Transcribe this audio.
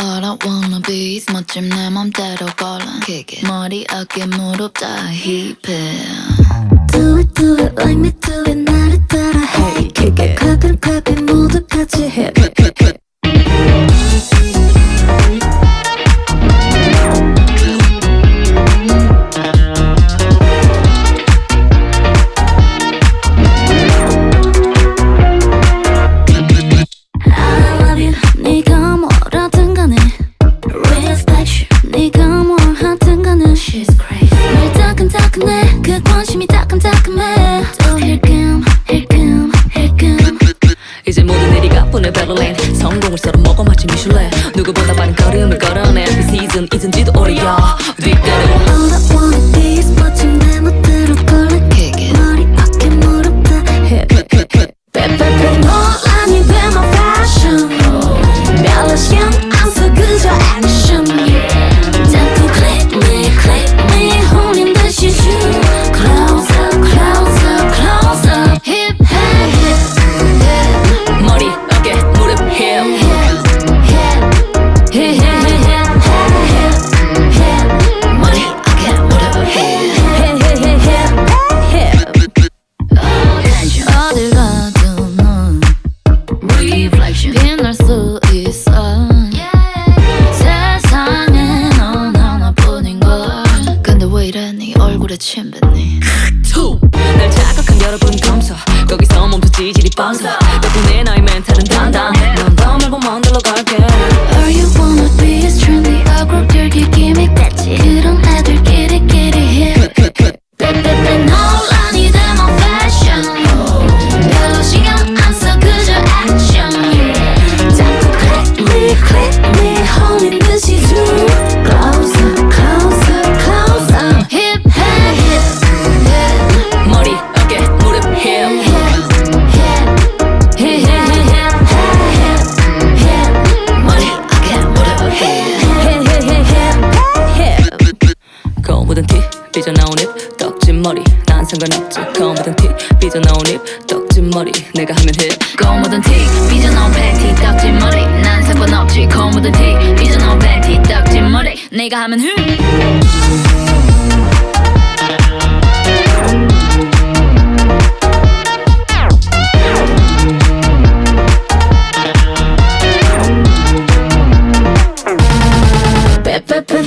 All I wanna be is 멋짐 내 맘대로 골라 머리 어깨 무릎 다 힙해 Do it like me do it 나를 따라 해 가끔 모두 같이 해 따끈따끈해 그 관심이 따끔따끔해 또 힐끔 이제 모든 일이 가뿐해 베를린 성공을 서로 먹어 마치 미슐랭 누구보다 빠른 걸음을 걸어내 비시즌 잊은지도 오래야 뒷대로 All I wanna be is 멋진 내 멋대로 골라 머리 어깨 무릎 다 힙 빼빼빼 논란이 돼 my fashion 별로 신경 안 써 그저 action 자꾸 click me 홀린 듯이 zoom close up hip 머리 어깨 무릎 힙 어딜 가도 넌 reflection 빛날 수 있어 세상에 넌 하나뿐인걸 근데 왜 이래 네 얼굴에 침 뱉니 날 자극한 여러분 검사 거기서 멈춰 지질이 뻔서 덕분에 나의 멘탈은 단단해 넌 더 말고 먼 데로 갈게 All you wanna be is trendy 어그로들기 기믹 같지 그런 애들끼리 hip 빼빼빼 논란이 돼 my fashion 별로 신경 안 써 그저 action 자꾸 click me 홀린 듯이 zoom close up hip 머리 어깨 무릎 힙 머리 어깨 무릎 거울 묻은 티 삐져나온 입 떡진 머리 난 상관없지 거울 묻은 티 삐져나온 입 떡진 머리 내가 하면 힙 거울 묻은 티 삐져나온 팬티 떡진 머리 난 상관없지 거울 묻은 티 삐져나온 팬티 떡진 머리 내가 하면 빼빼빼